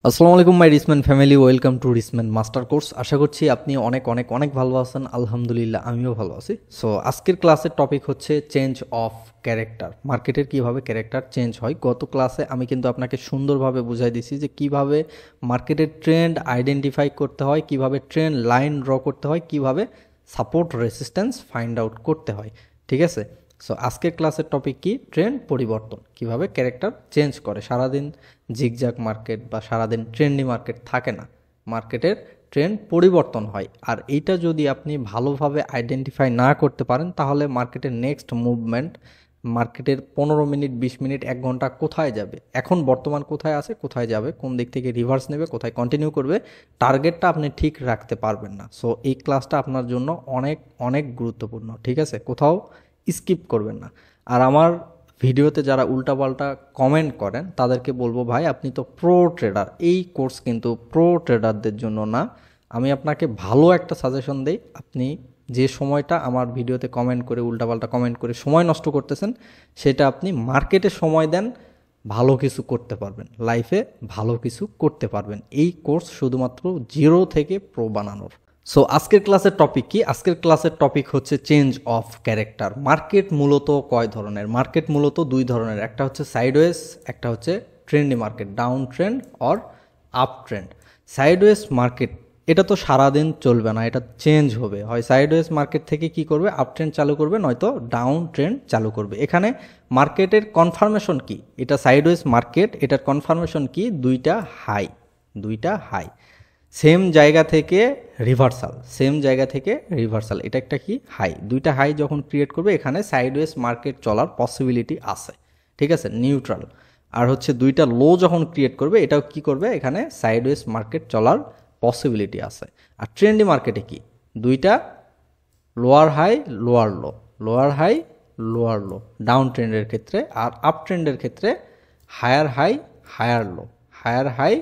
আসসালামু আলাইকুম my Risman family, welcome to Risman master course. আশা করছি আপনি অনেক অনেক অনেক ভালো আছেন। আলহামদুলিল্লাহ আমিও ভালো আছি। সো আজকের ক্লাসের টপিক হচ্ছে চেঞ্জ অফ ক্যারেক্টার। মার্কেটের কিভাবে ক্যারেক্টার চেঞ্জ হয়। গত ক্লাসে আমি কিন্তু আপনাকে সুন্দরভাবে বুঝাই দিছি যে কিভাবে মার্কেটের ট্রেন্ড আইডেন্টিফাই করতে হয়, কিভাবে ট্রেন্ড লাইন ড্র করতে হয়, কিভাবে সাপোর্ট রেসিস্ট্যান্স ফাইন্ড আউট করতে হয়। ঠিক আছে। সো আজকের ক্লাসের টপিক কি? ট্রেন্ড পরিবর্তন, কিভাবে ক্যারেক্টার চেঞ্জ করে। সারাদিন জিগজ্যাগ মার্কেট বা সারাদিন ট্রেন্ডি মার্কেট থাকে না, মার্কেটের ট্রেন্ড পরিবর্তন হয়। আর এইটা যদি আপনি ভালোভাবে আইডেন্টিফাই না করতে পারেন তাহলে মার্কেটের নেক্সট মুভমেন্ট, মার্কেটের 15 মিনিট 20 মিনিট 1 ঘন্টা কোথায় যাবে, এখন বর্তমান কোথায় আছে, কোথায় যাবে, কোন দিক থেকে রিভার্স নেবে, কোথায় কন্টিনিউ করবে, টার্গেটটা আপনি ঠিক রাখতে পারবেন না। সো এই ক্লাসটা আপনার জন্য অনেক অনেক গুরুত্বপূর্ণ। ঠিক আছে, কোথাও স্কিপ করবেন না। আর আমার ভিডিওতে যারা উল্টাপাল্টা কমেন্ট করেন তাদেরকে বলবো, ভাই আপনি তো প্রো ট্রেডার, এই কোর্স কিন্তু প্রো ট্রেডারদের জন্য না। আমি আপনাকে ভালো একটা সাজেশন দেই। আপনি যে সময়টা আমার ভিডিওতে কমেন্ট করে উল্টাপাল্টা কমেন্ট করে সময় নষ্ট করতেছেন, সেটা আপনি মার্কেটে সময় দেন, ভালো কিছু করতে পারবেন, লাইফে ভালো কিছু করতে পারবেন। এই কোর্স শুধুমাত্র জিরো থেকে প্রো বানানোর। সো আজকের ক্লাসের টপিক কি? আজকের ক্লাসের টপিক হচ্ছে চেঞ্জ অফ ক্যারেক্টার। মার্কেট মূলত কয় ধরনের? মার্কেট মূলত দুই ধরনের, একটা হচ্ছে সাইডওয়েজ, একটা হচ্ছে trendy market, down trend or up trend. Sideways market এটা তো সারাদিন চলবে না, এটা চেঞ্জ হবে। হয় সাইডওয়েজ মার্কেট থেকে কি করবে, আপ ট্রেন্ড চালু করবে, নয়তো ডাউন ট্রেন্ড চালু করবে। এখানে মার্কেটের কনফার্মেশন কি? এটা সাইডওয়েজ মার্কেট, এটার কনফার্মেশন কি? দুইটা হাই, দুইটা হাই, সেম জায়গা থেকে রিভার্সাল, সেম জায়গা থেকে রিভার্সাল, এটা একটা কি হাই। দুইটা হাই যখন ক্রিয়েট করবে এখানে সাইডওয়েজ মার্কেট চলার পসিবিলিটি আছে। ঠিক আছে, নিউট্রাল। আর হচ্ছে দুইটা লো যখন ক্রিয়েট করবে এটাও কি করবে, এখানে সাইডওয়েজ মার্কেট চলার পসিবিলিটি আছে। আর ট্রেন্ডি মার্কেটে কি? দুইটা lower high lower low, lower high lower low down ট্রেন্ডের ক্ষেত্রে। আর আপ ট্রেন্ডের ক্ষেত্রে higher high higher low, higher high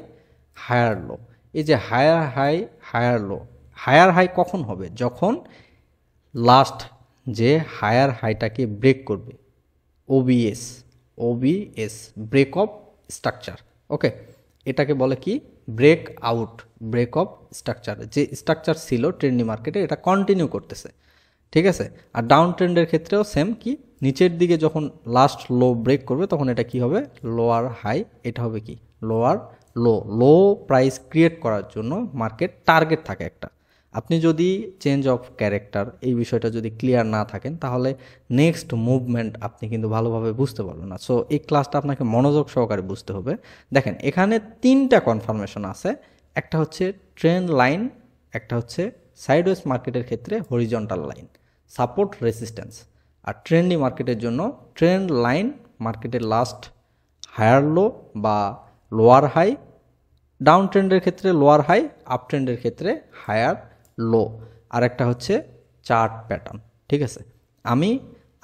higher low. এই যে higher high higher low, higher high কখন হবে? যখন লাস্ট যে হায়ার হাইটাকে ব্রেক করবে, OBS, OBS break of structure. Okay, এটাকে বলে কি? Break out, break of structure. যে স্ট্রাকচার ছিল ট্রেন্ডি মার্কেটে এটা কন্টিনিউ করতেছে। ঠিক আছে। আর ডাউন ট্রেন্ডের ক্ষেত্রেও সেম, কি নিচের দিকে যখন লাস্ট লো ব্রেক করবে তখন এটা কি হবে? লোয়ার হাই, এটা হবে কি? লোয়ার লো। লো প্রাইস ক্রিয়েট করার জন্য মার্কেট টার্গেট থাকে একটা। আপনি যদি চেঞ্জ অফ ক্যারেক্টার এই বিষয়টা যদি ক্লিয়ার না থাকেন তাহলে নেক্সট মুভমেন্ট আপনি কিন্তু ভালোভাবে বুঝতে পারবেন না। সো এই ক্লাসটা আপনাকে মনোযোগ সহকারে বুঝতে হবে। দেখেন এখানে তিনটা কনফার্মেশন আছে, একটা হচ্ছে ট্রেন্ড লাইন, একটা হচ্ছে সাইডওয়েজ মার্কেটের ক্ষেত্রে হরিজন্টাল লাইন, সাপোর্ট রেসিস্ট্যান্স। আর ট্রেন্ডি মার্কেটের জন্য ট্রেন্ড লাইন, মার্কেটের লাস্ট হায়ার লো বা লোয়ার হাই, ডাউন ট্রেন্ডের ক্ষেত্রে লোয়ার হাই, আপ ট্রেন্ডের ক্ষেত্রে হায়ার লো। আর একটা হচ্ছে চার্ট প্যাটার্ন। ঠিক আছে, আমি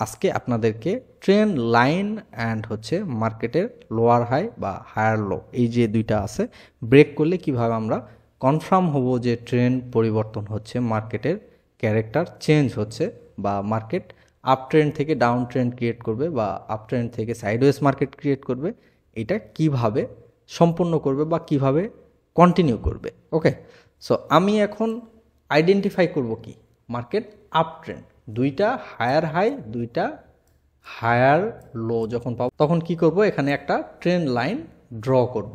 আজকে আপনাদেরকে ট্রেন্ড লাইন অ্যান্ড হচ্ছে মার্কেটের লোয়ার হাই বা হায়ার লো, এই যে দুইটা আছে, ব্রেক করলে কিভাবে আমরা কনফার্ম হব যে ট্রেন্ড পরিবর্তন হচ্ছে, মার্কেটের ক্যারেক্টার চেঞ্জ হচ্ছে, বা মার্কেট আপ ট্রেন্ড থেকে ডাউন ট্রেন্ড ক্রিয়েট করবে বা আপ ট্রেন্ড থেকে সাইডওয়েজ মার্কেট ক্রিয়েট করবে, এটা কিভাবে সম্পূর্ণ করবে বা কিভাবে কন্টিনিউ করবে। ওকে, সো আমি এখন আইডেন্টিফাই করব কি? মার্কেট আপ ট্রেন্ড, দুইটা হায়ার হাই দুইটা হায়ার লো যখন পাবো তখন কি করব? এখানে একটা ট্রেন্ড লাইন ড্র করব।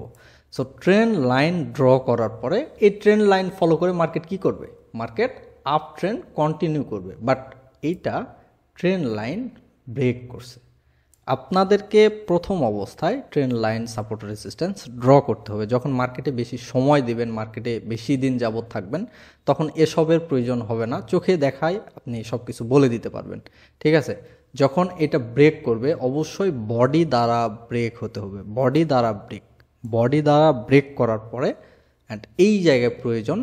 সো ট্রেন্ড লাইন ড্র করার পরে এই ট্রেন্ড লাইন ফলো করে মার্কেট কি করবে? মার্কেট আপ ট্রেন্ড কন্টিনিউ করবে। বাট এইটা ট্রেন্ড লাইন ব্রেক করছে। আপনাদেরকে প্রথম অবস্থায় trend line, support, resistance draw করতে হবে। যখন মার্কেটে বেশি সময় দিবেন, মার্কেটে বেশি দিন যাবত থাকবেন, তখন এসবের প্রয়োজন হবে না। চোখে দেখায় আপনি সব কিছু বলে দিতে পারবেন। ঠিক আছে, যখন এটা ব্রেক করবে অবশ্যই বডি দ্বারা ব্রেক হতে হবে, বডি দ্বারা ব্রেক, বডি দ্বারা ব্রেক করার পরে অ্যান্ড এই জায়গায় প্রয়োজন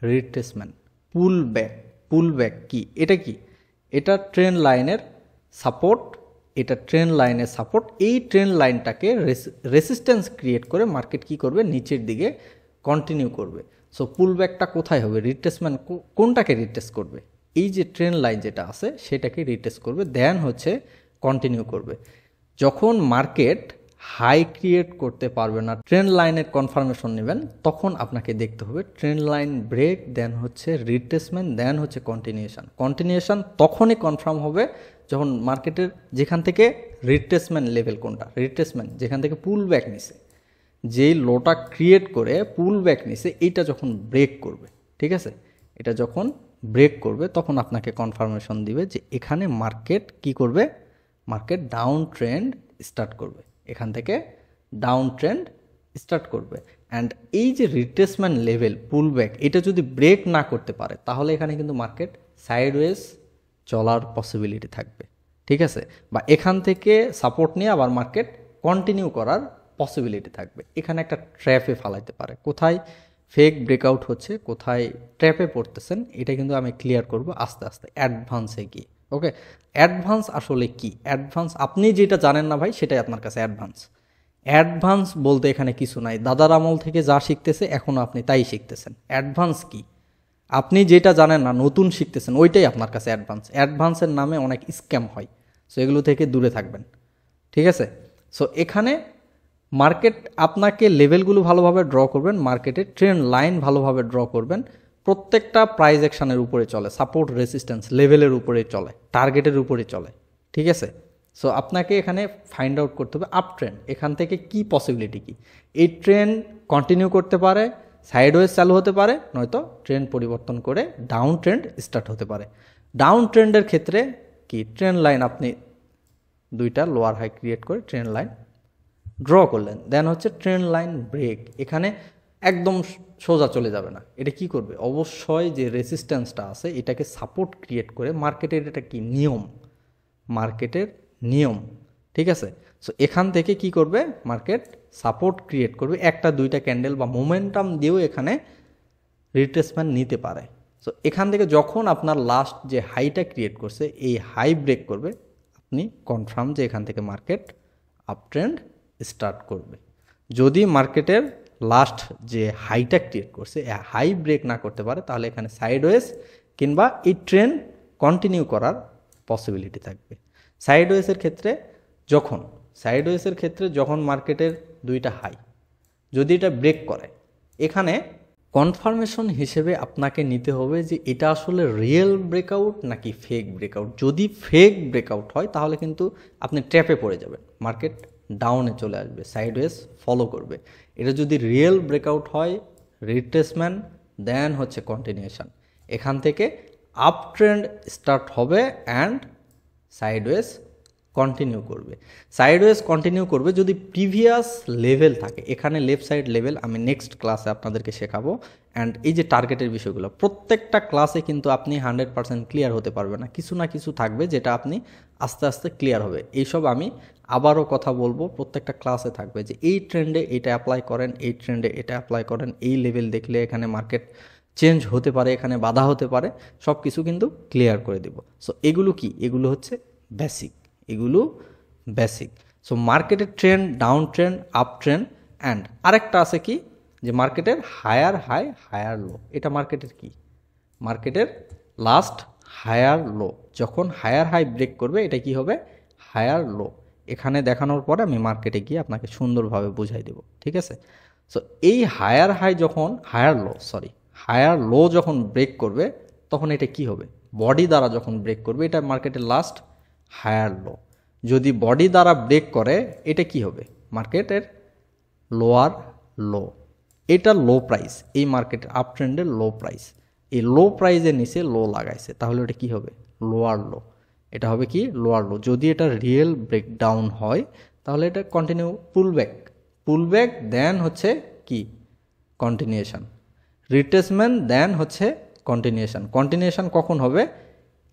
রিট্রেসমেন্ট, পুল ব্যাক। পুল ব্যাক কি? এটা কি? এটা ট্রেন্ড লাইনের সাপোর্ট, এটা ট্রেন্ড লাইনের সাপোর্ট। এই ট্রেন্ড লাইনটাকে রেসিস্ট্যান্স ক্রিয়েট করে মার্কেট কি করবে? নিচের দিকে কন্টিনিউ করবে। সো পুল ব্যাকটা কোথায় হবে? রিট্রেসমেন্ট কোনটাকে রিট্রেস করবে? এই যে ট্রেন্ড লাইন যেটা আছে সেটাকে রিট্রেস করবে, দেন হচ্ছে কন্টিনিউ করবে। যখন মার্কেট হাই ক্রিয়েট করতে পারবে না, ট্রেন্ড লাইনের কনফার্মেশন নেবেন, তখন আপনাকে দেখতে হবে ট্রেন্ড লাইন ব্রেক, দেন হচ্ছে রিট্রেসমেন্ট, দেন হচ্ছে কন্টিনিউশন। কন্টিনিউশন তখনই কনফার্ম হবে যখন মার্কেটের যেখান থেকে রিট্রেসমেন্ট লেভেল, কোনটা রিট্রেসমেন্ট, যেখান থেকে পুল ব্যাক নিছে, যেই লোটা ক্রিয়েট করে পুল ব্যাক নিছে, এইটা যখন ব্রেক করবে, ঠিক আছে, এটা যখন ব্রেক করবে তখন আপনাকে কনফার্মেশন দিবে যে এখানে মার্কেট কি করবে, মার্কেট ডাউন ট্রেন্ড স্টার্ট করবে, এখান থেকে ডাউন ট্রেন্ড স্টার্ট করবে। অ্যান্ড এই যে রিট্রেসমেন্ট লেভেল পুল ব্যাক, এটা যদি ব্রেক না করতে পারে তাহলে এখানে কিন্তু মার্কেট সাইডওয়েজ চলার পসিবিলিটি থাকবে, ঠিক আছে, বা এখান থেকে সাপোর্ট নিয়ে আবার মার্কেট কন্টিনিউ করার পসিবিলিটি থাকবে। এখানে একটা ট্র্যাপে ফালাইতে পারে, কোথায় ফেক ব্রেকআউট হচ্ছে, কোথায় ট্র্যাপে পড়তেছেন, এটা কিন্তু আমি ক্লিয়ার করব আস্তে আস্তে অ্যাডভান্সে গিয়ে। ওকে, অ্যাডভান্স আসলে কি? অ্যাডভান্স আপনি যেটা জানেন না ভাই, সেটাই আপনার কাছে অ্যাডভান্স। অ্যাডভান্স বলতে এখানে কিছু নাই, দাদার আমল থেকে যা শিখতেছে এখনও আপনি তাই শিখতেছেন। অ্যাডভান্স কি? আপনি যেটা জানেন না, নতুন শিখতেছেন, ওইটাই আপনার কাছে অ্যাডভান্স। অ্যাডভান্সের নামে অনেক স্ক্যাম হয়, সো এগুলো থেকে দূরে থাকবেন, ঠিক আছে। সো এখানে মার্কেট আপনাকে লেভেলগুলো ভালোভাবে ড্র করবেন, মার্কেটের ট্রেন্ড লাইন ভালোভাবে ড্র করবেন, প্রত্যেকটা প্রাইস অ্যাকশনের উপরে চলে, সাপোর্ট রেসিস্ট্যান্স লেভেলের উপরে চলে, টার্গেটের উপরে চলে, ঠিক আছে। সো আপনাকে এখানে ফাইন্ড আউট করতে হবে আপ ট্রেন্ড, এখান থেকে কি পসিবিলিটি, কি এই ট্রেন্ড কন্টিনিউ করতে পারে, সাইডওয়েজ চালু হতে পারে, নয়তো ট্রেন্ড পরিবর্তন করে ডাউন ট্রেন্ড স্টার্ট হতে পারে। ডাউন ট্রেন্ডের ক্ষেত্রে কি, ট্রেন্ড লাইন আপনি দুইটা লোয়ার হাই ক্রিয়েট করে ট্রেন্ড লাইন ড্র করলেন, দেন হচ্ছে ট্রেন্ড লাইন ব্রেক, এখানে একদম সোজা চলে যাবে না, এটা কি করবে, অবশ্যই যে রেসিস্ট্যান্সটা আছে এটাকে সাপোর্ট ক্রিয়েট করে, মার্কেটের এটা কি নিয়ম, মার্কেটের নিয়ম, ঠিক আছে। সো এখান থেকে কি করবে, মার্কেট সাপোর্ট ক্রিয়েট করবে, একটা দুইটা ক্যান্ডেল বা মোমেন্টাম দিয়েও এখানে রিট্রেসমেন্ট নিতে পারে। সো এখান থেকে যখন আপনার লাস্ট যে হাইটা ক্রিয়েট করছে এই হাই ব্রেক করবে, আপনি কনফার্ম যে এখান থেকে মার্কেট আপ ট্রেন্ড স্টার্ট করবে। যদি মার্কেটের লাস্ট যে হাইটা ক্রিয়েট করছে হাই ব্রেক না করতে পারে, তাহলে এখানে সাইডওয়েজ কিংবা এই ট্রেন্ড কন্টিনিউ করার পসিবিলিটি থাকবে। সাইডওয়েজের ক্ষেত্রে যখন মার্কেটের দুইটা হাই যদি এটা ব্রেক করে, এখানে কনফার্মেশন হিসেবে আপনাকে নিতে হবে যে এটা আসলে রিয়েল ব্রেকআউট নাকি ফেক ব্রেকআউট। যদি ফেক ব্রেকআউট হয় তাহলে কিন্তু আপনি ট্র্যাপে পড়ে যাবেন, মার্কেট ডাউনে চলে আসবে, সাইডওয়েজ ফলো করবে। এটা যদি রিয়েল ব্রেকআউট হয়, রিট্রেসমেন্ট দেন হচ্ছে কন্টিনিউশন, এখান থেকে আপ ট্রেন্ড স্টার্ট হবে অ্যান্ড সাইডওয়েজ কন্টিনিউ করবে যদি প্রিভিয়াস লেভেল থাকে। এখানে লেফট সাইড লেভেল আমি নেক্সট ক্লাসে আপনাদেরকে শেখাবো। অ্যান্ড এই যে টার্গেটের বিষয়গুলো, প্রত্যেকটা ক্লাসে কিন্তু আপনি 100% ক্লিয়ার হতে পারবে না, কিছু না কিছু থাকবে যেটা আপনি আস্তে আস্তে ক্লিয়ার হবে। এইসব আমি আবারও কথা বলবো, প্রত্যেকটা ক্লাসে থাকবে যে এই ট্রেন্ডে এটা অ্যাপ্লাই করেন, এই ট্রেন্ডে এটা অ্যাপ্লাই করেন, এই লেভেল দেখলে এখানে মার্কেট চেঞ্জ হতে পারে, এখানে বাধা হতে পারে, সব কিছু কিন্তু ক্লিয়ার করে দেব। সো এগুলো কি, এগুলো হচ্ছে বেসিক, সো মার্কেটের trend, down trend, up trend, and আরেকটা আছে কি, যে মার্কেটের হায়ার হাই হায়ার লো। এটা মার্কেটের কি, মার্কেটের লাস্ট হায়ার লো, যখন হায়ার হাই ব্রেক করবে এটা কি হবে, হায়ার লো। এখানে দেখানোর পরে আমি মার্কেটে গিয়ে আপনাকে সুন্দরভাবে বুঝাই দেব, ঠিক আছে। সো এই হায়ার লো যখন ব্রেক করবে তখন এটা কি হবে, বডি দ্বারা যখন ব্রেক করবে, এটা মার্কেটের লাস্ট হায়ার লো। যদি বডি দ্বারা ব্রেক করে এটা কি হবে, মার্কেটের লোয়ার লো। এটা লো প্রাইস, এই মার্কেটের আপ ট্রেন্ডের লো প্রাইস, এই লো প্রাইসের নিচে লো লাগাইছে, তাহলে এটা কি হবে, লোয়ার লো। এটা হবে কি, লোয়ার লো। যদি এটা রিয়েল ব্রেকডাউন হয় তাহলে এটা কন্টিনিউ পুলব্যাক দেন হচ্ছে কি, কন্টিনিউশন, রিট্রেসমেন্ট দেন হচ্ছে কন্টিনিউশন কখন হবে,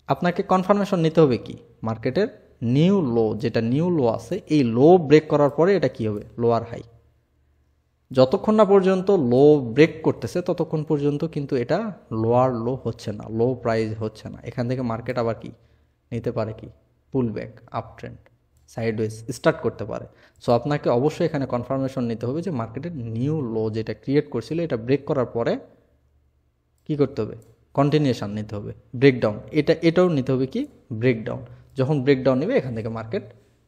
আপনাকে কনফার্মেশন নিতে হবে কি, মার্কেটের নিউ লো, যেটা নিউ লো আছে এই লো ব্রেক করার পরে এটা কি হবে, লোয়ার হাই। যতক্ষণ না পর্যন্ত লো ব্রেক করতেছে ততক্ষণ পর্যন্ত কিন্তু এটা লোয়ার লো হচ্ছে না, লো প্রাইস হচ্ছে না। এখান থেকে মার্কেট আবার কি নিতে পারে, কি পুল back, up trend, sideways start করতে পারে। সো আপনাকে অবশ্যই এখানে কনফার্মেশন নিতে হবে যে মার্কেটের নিউ লো যেটা ক্রিয়েট করছিল এটা ব্রেক করার পরে কি করতে হবে, কন্টিনিউশন নিতে হবে, ব্রেকডাউন, এটাও নিতে হবে কি ব্রেকডাউন। যখন ব্রেকডাউন নেবে এখান থেকে মার্কেট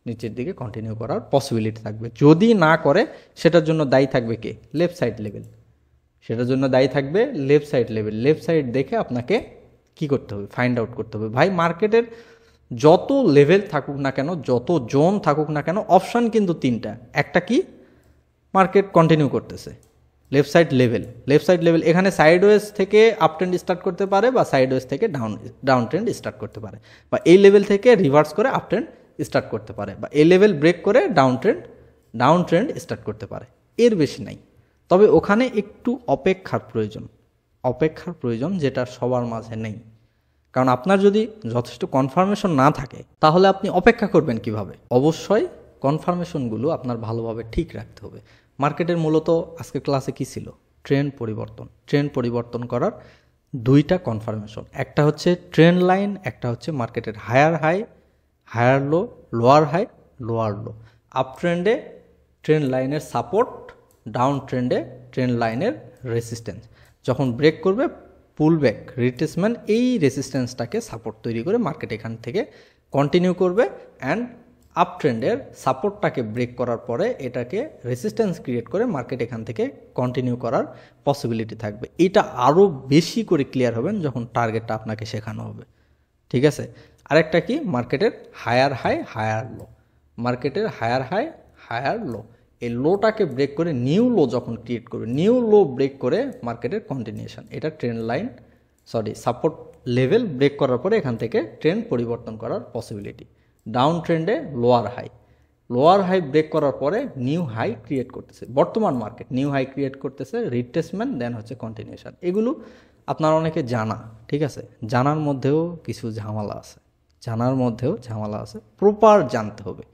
নিচের দিকে কন্টিনিউ করার পসিবিলিটি থাকবে। যদি না করে সেটার জন্য দায়ী থাকবে কে? Left side level. সেটার জন্য দায়ী থাকবে left side level. Left side দেখে আপনাকে কি করতে হবে? ফাইন্ড আউট করতে হবে। ভাই মার্কেটের যত লেভেল থাকুক না কেন, যত জোন থাকুক না কেন, অপশান কিন্তু তিনটা। একটা কি? মার্কেট কন্টিনিউ করতেছে, left side level. Left side level এখানে সাইডওয়েজ থেকে আপ ট্রেন্ড স্টার্ট করতে পারে, বা সাইডওয়েজ থেকে ডাউন ট্রেন্ড স্টার্ট করতে পারে, বা এই লেভেল থেকে রিভার্স করে আপ ট্রেন্ড স্টার্ট করতে পারে, বা এই লেভেল ব্রেক করে ডাউন ট্রেন্ড স্টার্ট করতে পারে। এর বেশি নাই। তবে ওখানে একটু অপেক্ষার প্রয়োজন, যেটা সবার মাঝে নেই। কারণ আপনার যদি যথেষ্ট কনফার্মেশন না থাকে তাহলে আপনি অপেক্ষা করবেন কিভাবে? অবশ্যই কনফার্মেশনগুলো আপনার ভালোভাবে ঠিক রাখতে হবে। মার্কেটের মূলত আজকের ক্লাসে কি ছিল? ট্রেন্ড পরিবর্তন করার দুইটা কনফার্মেশন। একটা হচ্ছে ট্রেন্ড লাইন, একটা হচ্ছে মার্কেটের higher high, higher low, lower high, lower low. Up ট্রেন্ডে ট্রেন্ড লাইনের সাপোর্ট, ডাউন ট্রেন্ডে ট্রেন্ড লাইনের রেসিস্ট্যান্স। যখন ব্রেক করবে পুল ব্যাক, রিট্রেসমেন্ট, এই রেসিস্ট্যান্সটাকে সাপোর্ট তৈরি করে মার্কেট এখান থেকে কন্টিনিউ করবে। অ্যান্ড আপ ট্রেন্ডের সাপোর্টটাকে ব্রেক করার পরে এটাকে রেসিস্ট্যান্স ক্রিয়েট করে মার্কেট এখান থেকে কন্টিনিউ করার পসিবিলিটি থাকবে। এটা আরও বেশি করে ক্লিয়ার হবেন যখন টার্গেটটা আপনাকে শেখানো হবে। ঠিক আছে? আরেকটা কি? মার্কেটের হায়ার হাই, হায়ার লো। মার্কেটের হায়ার হাই, হায়ার লো, এই লোটাকে ব্রেক করে নিউ লো যখন ক্রিয়েট করবে, নিউ লো ব্রেক করে মার্কেটের কন্টিনিউশন। এটা trend line, support level break করার পরে এখান থেকে ট্রেন্ড পরিবর্তন করার পসিবিলিটি। ডাউন ট্রেন্ডে লোয়ার হাই ব্রেক করার পরে নিউ হাই ক্রিয়েট করতেছে। বর্তমান মার্কেট নিউ হাই ক্রিয়েট করতেছে, রিট্রেসমেন্ট, দেন হচ্ছে কন্টিনিউশন। এগুলো আপনার অনেকে জানা, ঠিক আছে? জানার মধ্যেও কিছু ঝামেলা আছে। প্রপার জানতে হবে,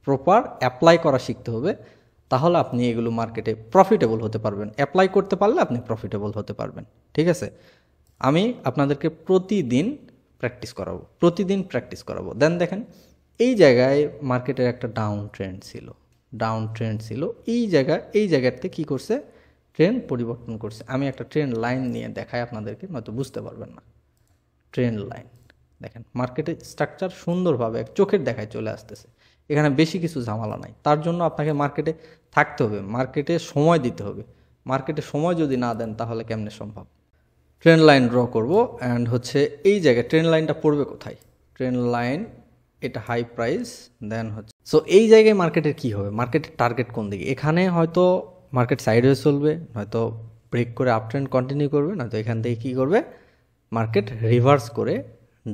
প্রপার অ্যাপ্লাই করা শিখতে হবে। তাহলে আপনি এগুলো মার্কেটে প্রফিটেবল হতে পারবেন। অ্যাপ্লাই করতে পারলে আপনি প্রফিটেবল হতে পারবেন। ঠিক আছে? আমি আপনাদেরকে প্রতিদিন প্র্যাকটিস করাবো। দেন দেখেন, এই জায়গায় মার্কেটের একটা ডাউন ট্রেন্ড ছিল। এই জায়গাতে কি করছে? ট্রেন্ড পরিবর্তন করছে। আমি একটা ট্রেন্ড লাইন নিয়ে দেখাই আপনাদেরকে, নয়তো বুঝতে পারবেন না। ট্রেন্ড লাইন দেখেন, মার্কেটের স্ট্রাকচার সুন্দরভাবে চোখের দেখায় চলে আসতেছে। এখানে বেশি কিছু ঝামেলা নাই। তার জন্য আপনাকে মার্কেটে থাকতে হবে, মার্কেটে সময় দিতে হবে। মার্কেটে সময় যদি না দেন তাহলে কেমনে সম্ভব? ট্রেন্ড লাইন ড্র করব। অ্যান্ড হচ্ছে এই জায়গায় ট্রেন্ড লাইনটা পড়বে কোথায়? ট্রেন্ড লাইন, এটা হাই প্রাইস, দেন হচ্ছে সো এই জায়গায় মার্কেটের কি হবে? মার্কেটের টার্গেট কোন দিকে? এখানে হয়তো মার্কেট সাইডওয়েজ চলবে, নয়তো ব্রেক করে আপ ট্রেন্ড কন্টিনিউ করবে, নয়তো এখান থেকে কি করবে? মার্কেট রিভার্স করে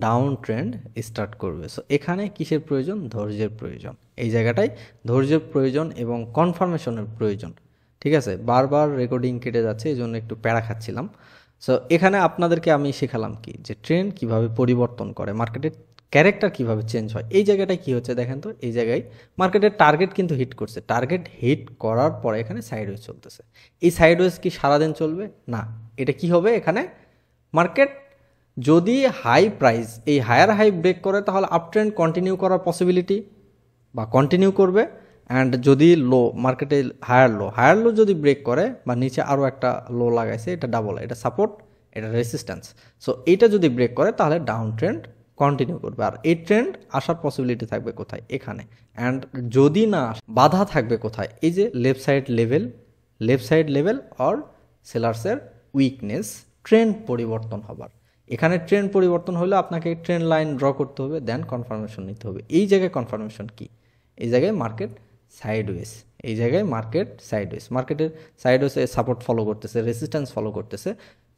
ডাউন ট্রেন্ড স্টার্ট করবে। সো এখানে কিসের প্রয়োজন? ধৈর্যের প্রয়োজন। এই জায়গাটায় ধৈর্যের প্রয়োজন এবং কনফার্মেশনের প্রয়োজন। ঠিক আছে? বারবার রেকর্ডিং কেটে যাচ্ছে, এই জন্য একটু প্যারা খাচ্ছিলাম। সো এখানে আপনাদেরকে আমি শেখালাম কি, যে ট্রেন্ড কিভাবে পরিবর্তন করে, মার্কেটের ক্যারেক্টার কিভাবে চেঞ্জ হয়। এই জায়গাটায় কি হচ্ছে দেখেন তো, এই জায়গায় মার্কেটের টার্গেট কিন্তু হিট করছে। টার্গেট হিট করার পরে এখানে সাইডওয়েজ চলতেছে। এই সাইডওয়েজ কি সারাদিন চলবে? না। এটা কি হবে? এখানে মার্কেট যদি হাই প্রাইস এই হায়ার হাই ব্রেক করে তাহলে আপ ট্রেন্ড কন্টিনিউ করার পসিবিলিটি, বা কন্টিনিউ করবে। অ্যান্ড যদি লো, মার্কেটে হায়ার লো যদি ব্রেক করে, বা নিচে আরও একটা লো লাগাইছে, এটা ডাবল, এটা সাপোর্ট, এটা রেসিস্ট্যান্স। সো এইটা যদি ব্রেক করে তাহলে ডাউন ট্রেন্ড কন্টিনিউ করবে। আর এই ট্রেন্ড আসার পসিবিলিটি থাকবে কোথায়? এখানে। অ্যান্ড যদি না, বাধা থাকবে কোথায়? এই যে লেফট সাইড লেভেল অর সেলার্সের উইকনেস, ট্রেন্ড পরিবর্তন হবার। এখানে ট্রেন্ড পরিবর্তন হলে আপনাকে ট্রেন্ড লাইন ড্র করতে হবে, দেন কনফার্মেশন নিতে হবে। এই জায়গায় কনফার্মেশন কি? এই জায়গায় মার্কেট সাইডওয়েজ, মার্কেটের সাইডওয়েজে সাপোর্ট ফলো করতেছে, রেসিস্ট্যান্স ফলো করতেছে।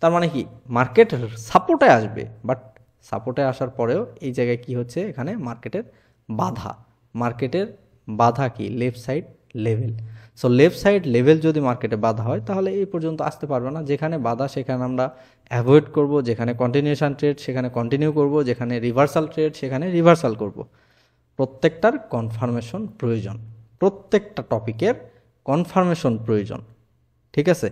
তার মানে কি? মার্কেট সাপোর্টে আসবে, বাট সাপোর্টে আসার পরেও এই জায়গায় কি হচ্ছে? এখানে মার্কেটের বাধা কি? Left side level. So left side level যদি মার্কেটে বাধা হয় তাহলে এই পর্যন্ত আসতে পারবে না। যেখানে বাধা সেখানে আমরা অ্যাভয়েড করব, যেখানে কন্টিনিউশন ট্রেড সেখানে কন্টিনিউ করব, যেখানে রিভার্সাল ট্রেড সেখানে রিভার্সাল করব। প্রত্যেকটার কনফার্মেশন প্রয়োজন, প্রত্যেকটা টপিকের কনফার্মেশন প্রয়োজন। ঠিক আছে?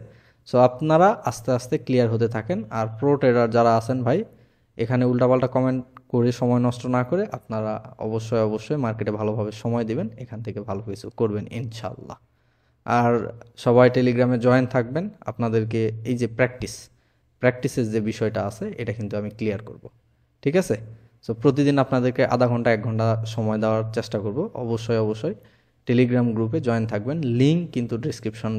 সো আপনারা আস্তে আস্তে ক্লিয়ার হতে থাকেন। আর প্রো ট্রেডার যারা আছেন ভাই, এখানে উল্টাপাল্টা কমেন্ট করে সময় নষ্ট না করে আপনারা অবশ্যই মার্কেটে ভালোভাবে সময় দিবেন, এখান থেকে ভালো কিছু করবেন ইনশাল্লাহ। আর সবাই টেলিগ্রামে জয়েন থাকবেন। আপনাদেরকে এই যে প্র্যাকটিসের যে বিষয়টা আছে এটা কিন্তু আমি ক্লিয়ার করব। ঠিক আছে? সো প্রতিদিন আপনাদেরকে আধা ঘন্টা 1 ঘন্টা সময় দেওয়ার চেষ্টা করব। অবশ্যই টেলিগ্রাম গ্রুপে জয়েন থাকবেন, লিঙ্ক কিন্তু ডিসক্রিপশন